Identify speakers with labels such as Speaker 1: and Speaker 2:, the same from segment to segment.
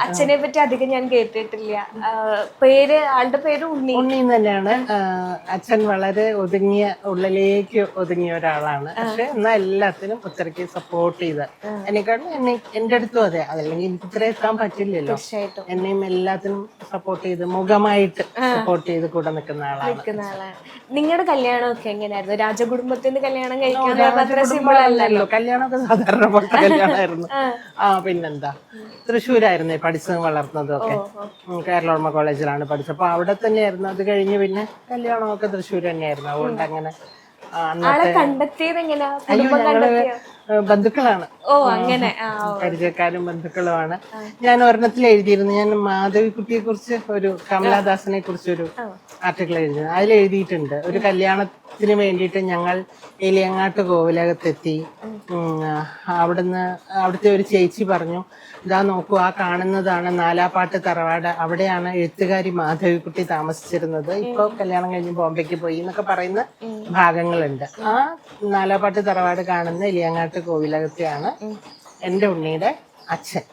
Speaker 1: അച്ഛനെ പറ്റി അധികം ഞാൻ കേട്ടിട്ടില്ല. പേര് ആളുടെ പേര് ഉണ്ണി
Speaker 2: തന്നെയാണ്. അച്ഛൻ വളരെ ഒതുങ്ങിയ, ഉള്ളിലേക്ക് ഒതുങ്ങിയ ഒരാളാണ്. പക്ഷെ എന്നാൽ എല്ലാത്തിനും ഉത്തരയ്ക്ക് സപ്പോർട്ട് ചെയ്ത് എന്നെക്കാളും എന്റെ അടുത്തും അതെ. അതല്ലെങ്കിൽ എനിക്ക് ഇത്ര എത്താൻ പറ്റില്ലല്ലോ. എന്നെയും എല്ലാത്തിനും സപ്പോർട്ട് ചെയ്ത്, മുഖമായിട്ട് സപ്പോർട്ട് ചെയ്ത് കൂടെ നിൽക്കുന്ന ആളാണ്.
Speaker 1: നിങ്ങളുടെ കല്യാണമൊക്കെ എങ്ങനെയായിരുന്നു? രാജകുടുംബത്തിന്റെ കല്യാണം കഴിക്കാൻ
Speaker 2: കല്യാണമൊക്കെ സാധാരണ പോലത്തെ കല്യാണമായിരുന്നു. പിന്നെന്താ, തൃശ്ശൂരായിരുന്നു പഠിച്ചതും വളർന്നതും ഒക്കെ. കേരളോർമ്മ കോളേജിലാണ് പഠിച്ചത്. അപ്പൊ അവിടെ തന്നെയായിരുന്നു. അത് കഴിഞ്ഞ് പിന്നെ കല്യാണമൊക്കെ തൃശ്ശൂർ തന്നെയായിരുന്നു. അതുകൊണ്ട് അങ്ങനെ
Speaker 1: കണ്ടെത്തിയത് എങ്ങനെയാ?
Speaker 2: ബന്ധുക്കളാണ്, പരിചയക്കാരും ബന്ധുക്കളുമാണ്. ഞാൻ ഒരെണ്ണത്തിൽ എഴുതിയിരുന്നു. ഞാൻ മാധവിക്കുട്ടിയെ കുറിച്ച്, ഒരു കമലാദാസിനെ കുറിച്ചൊരു ആർട്ടിക്കിൾ എഴുതിയത്. അതിൽ എഴുതിയിട്ടുണ്ട്, ഒരു കല്യാണത്തിന് വേണ്ടിയിട്ട് ഞങ്ങൾ എലിയങ്ങാട്ട് കോവിലകത്തെത്തി. അവിടുത്തെ ഒരു ചേച്ചി പറഞ്ഞു, ഇതാ നോക്കൂ, ആ കാണുന്നതാണ് നാലാപ്പാട്ട് തറവാട്, അവിടെയാണ് എഴുത്തുകാരി മാധവിക്കുട്ടി താമസിച്ചിരുന്നത്. ഇപ്പൊ കല്യാണം കഴിഞ്ഞ് ബോംബെക്ക് പോയി എന്നൊക്കെ പറയുന്ന ഭാഗങ്ങളുണ്ട്. ആ നാലാപ്പാട്ട് തറവാട് കാണുന്ന എലിയങ്ങാട്ട് കോവിലകത്തെയാണ് എന്റെ ഉണ്ണിയുടെ അച്ഛൻ.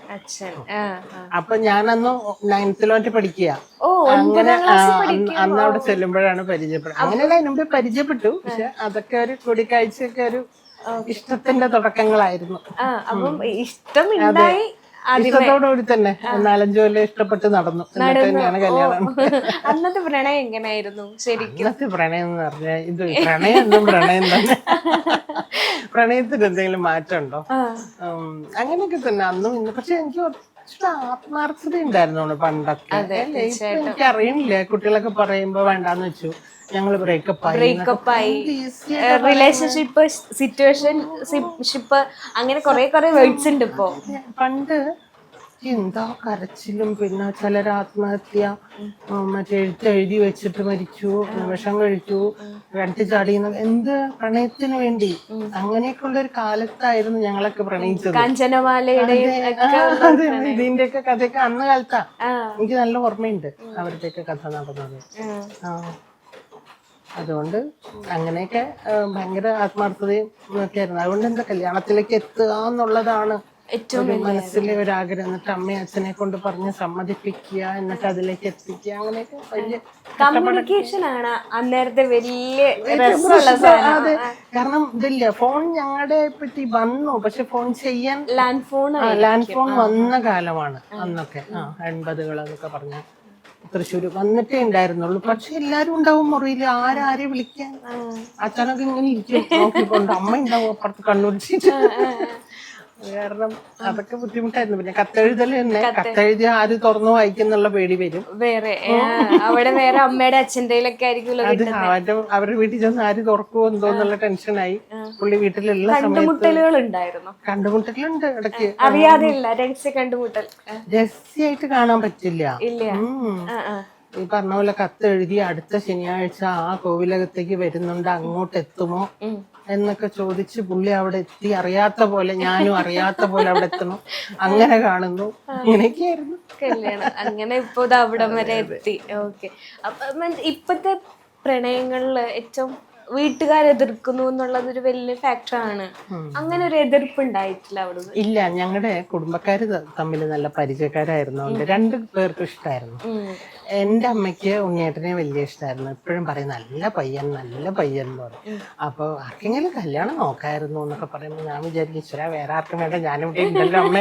Speaker 2: അപ്പൊ ഞാനന്ന് 9th പഠിക്കുക. അങ്ങനെ അന്ന് അവിടെ ചെല്ലുമ്പോഴാണ് പരിചയപ്പെട്ടത്. അങ്ങനെയല്ല, അതിനുമ്പ് പരിചയപ്പെട്ടു. പക്ഷെ അതൊക്കെ ഒരു കൂടിക്കാഴ്ചയൊക്കെ ഒരു ഇഷ്ടത്തിന്റെ തുടക്കങ്ങളായിരുന്നു. ഇഷ്ടത്തോടുകൂടി തന്നെ 4-5 കൊല്ലം ഇഷ്ടപ്പെട്ട് നടന്നു. എന്നിട്ട് തന്നെയാണ് കല്യാണം.
Speaker 1: അന്നത്തെ പ്രണയം എങ്ങനെയായിരുന്നു ശരിക്കും?
Speaker 2: അന്നത്തെ പ്രണയം എന്ന് പറഞ്ഞാൽ ഇത് പ്രണയം തന്നെ. പ്രണയത്തിന് എന്തെങ്കിലും മാറ്റമുണ്ടോ? അങ്ങനെയൊക്കെ തന്നെ അന്നും ഇന്ന്. പക്ഷെ എനിക്ക് ആത്മാർത്ഥത ഉണ്ടായിരുന്നു പണ്ടൊക്കെ. എനിക്ക് അറിയണില്ല, കുട്ടികളൊക്കെ പറയുമ്പോ വേണ്ടാന്ന് വെച്ചു, ഞങ്ങൾ ബ്രേക്കപ്പ് ആയി,
Speaker 1: റിലേഷൻഷിപ്പ്, സിറ്റുവേഷൻഷിപ്പ്, അങ്ങനെ കുറെ വേർഡ്സ് ഉണ്ട് ഇപ്പോ.
Speaker 2: പണ്ട് എന്താ കരച്ചിലും, പിന്നെ ചിലർ ആത്മഹത്യ, മറ്റേ എഴുതി വെച്ചിട്ട് മരിച്ചു, വിഷം കഴിച്ചു, കിണറ്റി ചാടിയുന്ന, എന്ത് പ്രണയത്തിന് വേണ്ടി. അങ്ങനെയൊക്കെയുള്ള ഒരു കാലത്തായിരുന്നു ഞങ്ങളൊക്കെ പ്രണയിച്ചത്. ഇതിന്റെയൊക്കെ കഥയൊക്കെ അന്ന് കാലത്താ. എനിക്ക് നല്ല ഓർമ്മയുണ്ട് അവരുടെയൊക്കെ കഥ നടന്നത്. അതുകൊണ്ട് അങ്ങനെയൊക്കെ ഭയങ്കര ആത്മാർത്ഥതയും ഒക്കെ ആയിരുന്നു. അതുകൊണ്ട് എന്താ, കല്യാണത്തിലേക്ക് എത്തുക എന്നുള്ളതാണ് ഏറ്റവും മനസ്സിലെ ഒരാഗ്രഹം. എന്നിട്ട് അമ്മയും അച്ഛനെ കൊണ്ട് പറഞ്ഞ് സമ്മതിപ്പിക്കുക, എന്നിട്ട് അതിലേക്ക് എത്തിക്കുക. അങ്ങനെയൊക്കെ വലിയ
Speaker 1: കമ്മ്യൂണിക്കേഷൻ ആണ് അന്നേരത്തെ വലിയ.
Speaker 2: അതെ, കാരണം ഇതില്ല, ഫോൺ ഞങ്ങളുടെ പറ്റി വന്നു. പക്ഷെ ഫോൺ ചെയ്യാൻ ലാൻഡ് ഫോൺ വന്ന കാലമാണ് അന്നൊക്കെ. 80s എന്നൊക്കെ പറഞ്ഞ തൃശ്ശൂര് വന്നിട്ടേ ഉണ്ടായിരുന്നുള്ളൂ. പക്ഷെ എല്ലാരും ഉണ്ടാവും മുറിയിൽ, ആരെ വിളിക്കാൻ. അച്ഛനൊക്കെ ഇങ്ങനെ ഇരിക്കും നോക്കിക്കൊണ്ട്, അമ്മ ഉണ്ടാവും അപ്പുറത്ത് കണ്ണുടിച്ചിട്ട്. കാരണം അതൊക്കെ ബുദ്ധിമുട്ടായിരുന്നു. പിന്നെ കത്തെഴുതല് തന്നെ, കത്തെഴുതി ആര് തുറന്നു വായിക്കുന്നുള്ള പേടി വരും.
Speaker 1: അവിടെ വേറെ അമ്മയുടെ അച്ഛൻ്റെ
Speaker 2: അത് അവരുടെ വീട്ടിൽ ചെന്ന് ആര് തുറക്കുമോ എന്തോന്നുള്ള ടെൻഷനായി. പുള്ളി വീട്ടിലുള്ള കണ്ടുമുട്ടലുണ്ട് ഇടയ്ക്ക്. രഹസ്യമായിട്ട് കാണാൻ പറ്റില്ല. ഈ പറഞ്ഞ പോലെ കത്തെഴുതി അടുത്ത ശനിയാഴ്ച ആ കോവിലകത്തേക്ക് വരുന്നുണ്ട്, അങ്ങോട്ട് എത്തുമോ എന്നൊക്കെ ചോദിച്ച് പുള്ളി അവിടെ എത്തി. അറിയാത്ത പോലെ, ഞാനും അറിയാത്ത പോലെ അവിടെ എത്തണം, അങ്ങനെ കാണുന്നു. അങ്ങനെയൊക്കെയായിരുന്നു
Speaker 1: കല്യാണം. അങ്ങനെ ഇപ്പൊ അവിടം വരെ എത്തി. ഓക്കെ. അപ്പൊ ഇപ്പത്തെ പ്രണയങ്ങളില് ഏറ്റവും വീട്ടുകാരെതിർക്കുന്നു എന്നുള്ളത് ഒരു വലിയ ഫാക്ടറാണ്. അങ്ങനെ ഒരു എതിർപ്പ് ഉണ്ടായിട്ടില്ല അവിടെ?
Speaker 2: ഇല്ല, ഞങ്ങളുടെ കുടുംബക്കാര് തമ്മിൽ നല്ല പരിചയക്കാരായിരുന്നോണ്ട് 2 പേർക്കും ഇഷ്ടമായിരുന്നു. എന്റെ അമ്മയ്ക്ക് ഉണ്ണിയേട്ടനെ വലിയ ഇഷ്ടമായിരുന്നു. എപ്പോഴും പറയും നല്ല പയ്യൻ എന്ന് പറയും. അപ്പൊ ആർക്കെങ്കിലും കല്യാണം നോക്കായിരുന്നു എന്നൊക്കെ പറയുമ്പോ ഞാൻ വിചാരിക്കും, വേറെ ആർക്കും വേണ്ട, ഞാനിവിടെ ഉണ്ടല്ലോ അമ്മ,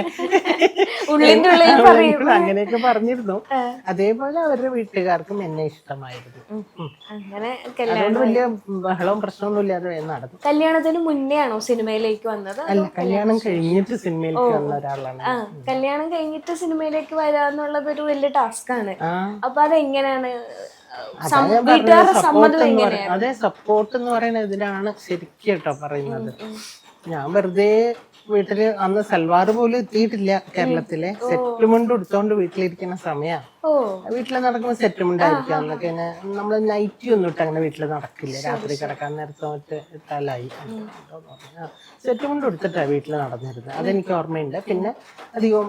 Speaker 2: അങ്ങനെയൊക്കെ പറഞ്ഞിരുന്നു. അതേപോലെ അവരുടെ വീട്ടുകാർക്കും എന്നെ ഇഷ്ടമായിരുന്നു. അതുകൊണ്ട് വലിയ ബഹളവും പ്രശ്നമൊന്നും ഇല്ലാതെ നടന്നു.
Speaker 1: കല്യാണത്തിന് മുന്നേ ആണോ സിനിമയിലേക്ക് വന്നത്?
Speaker 2: അല്ല, കല്യാണം കഴിഞ്ഞിട്ട് സിനിമയിലേക്ക് വന്ന ഒരാളാണ്.
Speaker 1: കല്യാണം കഴിഞ്ഞിട്ട് സിനിമയിലേക്ക് വരാന്നുള്ളത് ഒരു വലിയ ടാസ്ക് ആണ്. അപ്പൊ അതെങ്ങനെയാണ്?
Speaker 2: അതെ, സപ്പോർട്ട് എന്ന് പറയുന്നത് ഇതിനാണ് ശരിക്കും കേട്ടോ പറയുന്നത്. ഞാൻ വെറുതെ വീട്ടില് അന്ന് സൽവാർ പോലും എത്തിയിട്ടില്ല കേരളത്തിലെ. സെറ്റുമുണ്ട് എടുത്തോണ്ട് വീട്ടിലിരിക്കുന്ന സമയമാണ്. വീട്ടിൽ നടക്കുമ്പോൾ സെറ്റുമുണ്ടായിരിക്കും. അന്നൊക്കെ നമ്മള് നൈറ്റി ഒന്നും ഇട്ട് അങ്ങനെ വീട്ടിൽ നടക്കില്ല. രാത്രി കിടക്കാൻ നേരത്തെ ഇട്ടാലായി. സെറ്റുമുണ്ട് എടുത്തിട്ടാ വീട്ടിൽ നടന്നിരുന്നത്. അതെനിക്ക് ഓർമ്മയുണ്ട്. പിന്നെ അധികം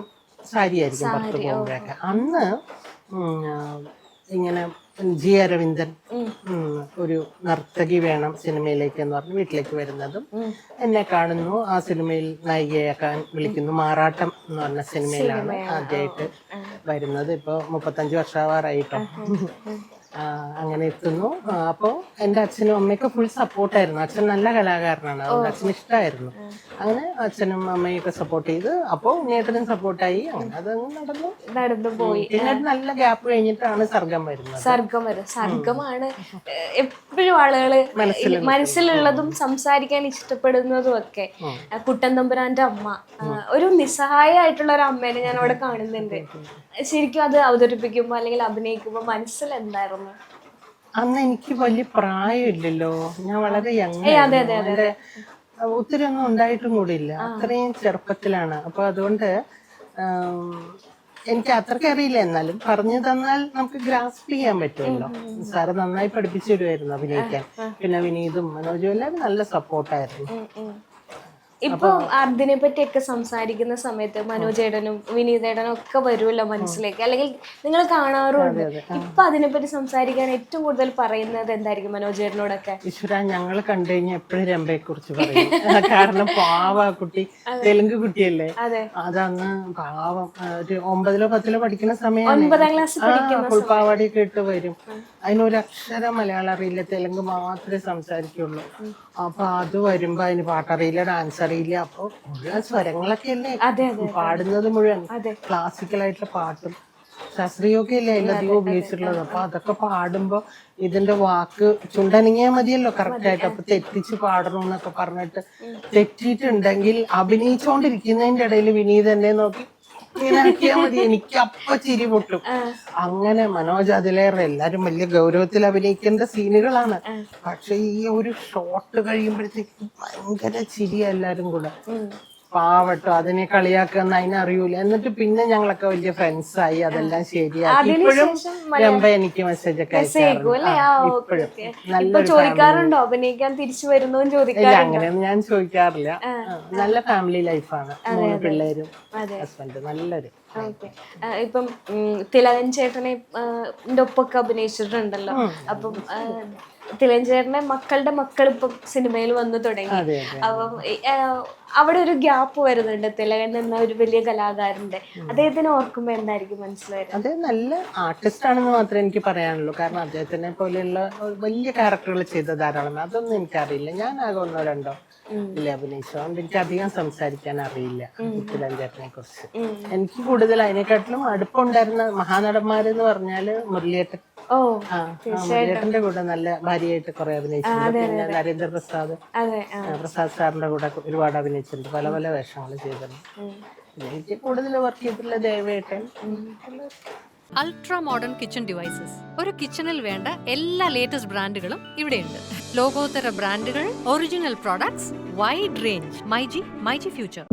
Speaker 2: സാരി ആയിരിക്കും പുറത്ത് പോകുമ്പോഴൊക്കെ. അന്ന് ഇങ്ങനെ ജി അരവിന്ദൻ ഒരു നർത്തകി വേണം സിനിമയിലേക്ക് എന്ന് പറഞ്ഞ് വീട്ടിലേക്ക് വരുന്നതും, എന്നെ കാണുന്നു, ആ സിനിമയിൽ നായികയാക്കാൻ വിളിക്കുന്നു. മാറാട്ടം എന്ന് പറഞ്ഞ സിനിമയിലാണ് ആദ്യമായിട്ട് വരുന്നത്. ഇപ്പോൾ 35 വർഷമാവാറായിട്ടോ. അങ്ങനെ എത്തുന്നു. അപ്പോൾ എൻ്റെ അച്ഛനും അമ്മയൊക്കെ ഫുൾ സപ്പോർട്ടായിരുന്നു. അച്ഛൻ നല്ല കലാകാരനാണ്, അതുകൊണ്ട് അച്ഛന് ഇഷ്ടമായിരുന്നു. അങ്ങനെ അച്ഛനും അമ്മയൊക്കെ സപ്പോർട്ട് ചെയ്ത്, അപ്പോൾ ഉണ്ണിയേട്ടനും സപ്പോർട്ടായി. അങ്ങനെ അതങ്ങ് നടന്നു
Speaker 1: പോയി.
Speaker 2: പിന്നെ നല്ല ഗ്യാപ്പ് കഴിഞ്ഞിട്ടാണ് സർഗം വരുന്നത്.
Speaker 1: സർഗമാണ് എപ്പോഴും ആളുകള് മനസ്സിലുള്ളതും സംസാരിക്കാൻ ഇഷ്ടപ്പെടുന്നതും ഒക്കെ. കുട്ടൻ തമ്പുരാന്റെ അമ്മ, ഒരു നിസ്സഹായമായിട്ടുള്ള ഒരു അമ്മേനെ ഞാൻ അവിടെ കാണുന്നുണ്ട്. ശരിക്കും അത് അവതരിപ്പിക്കുമ്പോ അല്ലെങ്കിൽ അഭിനയിക്കുമ്പോ മനസ്സിൽ എന്തായിരുന്നു?
Speaker 2: അന്ന് എനിക്ക് വലിയ പ്രായമില്ലല്ലോ, ഞാൻ വളരെ യങ്, ഒത്തിരി ഒന്നും ഉണ്ടായിട്ടും കൂടിയില്ല, അത്രയും ചെറുപ്പത്തിലാണ്. അപ്പൊ അതുകൊണ്ട് എനിക്ക് അത്രയ്ക്ക് അറിയില്ല. എന്നാലും പറഞ്ഞു തന്നാൽ നമുക്ക് ഗ്രാസ്പ് ചെയ്യാൻ പറ്റുമല്ലോ. സാറ് നന്നായി പഠിപ്പിച്ചു തരുമായിരുന്നു അഭിനയിക്കാൻ. പിന്നെ വിനീതും മനോജും എല്ലാവരും നല്ല സപ്പോർട്ടായിരുന്നു.
Speaker 1: ഇപ്പൊ അതിനെ പറ്റിയൊക്കെ സംസാരിക്കുന്ന സമയത്ത് മനോജേടനും വിനീതേടനും ഒക്കെ വരുമല്ലോ മനസ്സിലേക്ക്, അല്ലെങ്കിൽ നിങ്ങൾ കാണാറുണ്ട്. ഇപ്പൊ അതിനെപ്പറ്റി സംസാരിക്കാൻ ഏറ്റവും കൂടുതൽ പറയുന്നത് എന്തായിരിക്കും മനോജേടനോടൊക്കെ?
Speaker 2: ഈശ്വര, ഞങ്ങൾ കണ്ടു കഴിഞ്ഞാൽ എപ്പോഴും രംഭയെ കുറിച്ച് പറയും. കാരണം പാവ കുട്ടി, തെലുങ്ക് കുട്ടിയല്ലേ. അതന്ന് പാവം ഒരു 9ോ 10ോ പഠിക്കുന്ന സമയമാണ്.
Speaker 1: 9ാം ക്ലാസ്
Speaker 2: ഫുൾപ്പാവാടിയൊക്കെ ഇട്ട് വരും. അതിനൊരു അക്ഷരം മലയാളം അറിയില്ല, തെലുങ്ക് മാത്രമേ സംസാരിക്കുള്ളൂ. അപ്പൊ അത് വരുമ്പോ അതിന് പാട്ടറിയില്ല, ഡാൻസ് അറിയില്ല. അപ്പൊ മുഴുവൻ സ്വരങ്ങളൊക്കെ അല്ലേ പാടുന്നത്, മുഴുവൻ ക്ലാസിക്കലായിട്ടുള്ള പാട്ടും ശാസ്ത്രീയമൊക്കെ അല്ലേ അതിലധികം ഉപയോഗിച്ചിട്ടുള്ളത്. അപ്പൊ അതൊക്കെ പാടുമ്പോ ഇതിന്റെ വാക്ക് ചുണ്ടനങ്ങിയാൽ മതിയല്ലോ കറക്റ്റ് ആയിട്ട്. അപ്പൊ തെറ്റിച്ച് പാടണം എന്നൊക്കെ പറഞ്ഞിട്ട് തെറ്റിയിട്ടുണ്ടെങ്കിൽ അഭിനയിച്ചോണ്ടിരിക്കുന്നതിന്റെ ഇടയിൽ വിനീത് എന്നെ നോക്കി ഇങ്ങനെ ആക്കിയാൽ മതി, എനിക്ക് അപ്പൊ ചിരി പൊട്ടും. അങ്ങനെ മനോജ് അതിലേറെ എല്ലാരും വലിയ ഗൗരവത്തിൽ അഭിനയിക്കേണ്ട സീനുകളാണ്. പക്ഷെ ഈ ഒരു ഷോട്ട് കഴിയുമ്പോഴത്തേക്ക് ഭയങ്കര ചിരിയാ എല്ലാരും കൂടെ. പാവട്ടോ, അതിനെ കളിയാക്കുന്ന അതിനറിയൂല. എന്നിട്ട് പിന്നെ ഞങ്ങളൊക്കെ വലിയ ഫ്രണ്ട്സ് ആയി, അതെല്ലാം ശരിയാക്കി. ഇപ്പോഴും രംഭ എനിക്ക് മെസ്സേജ് ഒക്കെ
Speaker 1: ചോദിക്കാറുണ്ടോ അഭിനയിക്കാൻ തിരിച്ചു വരുന്നോ?
Speaker 2: ഇല്ല, അങ്ങനെയൊന്നും ഞാൻ ചോദിക്കാറില്ല. നല്ല ഫാമിലി ലൈഫാണ്, 3 പിള്ളേരും ഹസ്ബൻഡ്, നല്ലൊരു.
Speaker 1: ഇപ്പം തിലകൻ ചേട്ടനെ ഒപ്പൊക്കെ അഭിനയിച്ചിട്ടുണ്ടല്ലോ. അപ്പം തിലകൻ ചേട്ടന്റെ മക്കളുടെ മക്കൾ ഇപ്പം സിനിമയിൽ വന്നു തുടങ്ങി. അപ്പം അവിടെ ഒരു ഗ്യാപ്പ് വരുന്നുണ്ട്. തിലകൻ എന്ന ഒരു വലിയ കലാകാരന്റെ, അദ്ദേഹത്തിനെ ഓർക്കുമ്പോ എന്തായിരിക്കും മനസ്സിലായത്?
Speaker 2: അദ്ദേഹം നല്ല ആർട്ടിസ്റ്റ് ആണെന്ന് മാത്രമേ എനിക്ക് പറയാനുള്ളൂ. കാരണം അദ്ദേഹത്തിനെ പോലെയുള്ള വലിയ ക്യാരക്ടറുകൾ ചെയ്ത ധാരാളം, അതൊന്നും എനിക്കറിയില്ല. ഞാൻ ആകെ 1 2 ഇല്ല അഭിനയിച്ചു. അതുകൊണ്ട് എനിക്ക് അധികം സംസാരിക്കാൻ അറിയില്ല തിലകൻ ചേട്ടനെ കുറിച്ച്. എനിക്ക് കൂടുതൽ അതിനെക്കാട്ടിലും അടുപ്പമുണ്ടായിരുന്ന മഹാനടന്മാരെന്ന് പറഞ്ഞാല് മുരളിയേട്ടൻ. മുരളിയേട്ടന്റെ കൂടെ നല്ല ഭാര്യയായിട്ട് കുറെ അഭിനയിച്ചിട്ടുണ്ട്. പിന്നെ നരേന്ദ്ര പ്രസാദ് സാറിന്റെ കൂടെ ഒരുപാട് അഭിനയിച്ചിട്ടുണ്ട്, പല പല വേഷങ്ങൾ ചെയ്തിട്ടുണ്ട്. പിന്നെ എനിക്ക് കൂടുതൽ വർക്ക് ചെയ്തിട്ടുള്ള ദേവേട്ടൻ.
Speaker 3: അൾട്രാ മോഡേൺ കിച്ചൺ ഡിവൈസസ്, ഒരു കിച്ചണിൽ വേണ്ട എല്ലാ ലേറ്റസ്റ്റ് ബ്രാൻഡുകളും ഇവിടെയുണ്ട്. ലോകോത്തര ബ്രാൻഡുകൾ, original products, wide range. MyG future.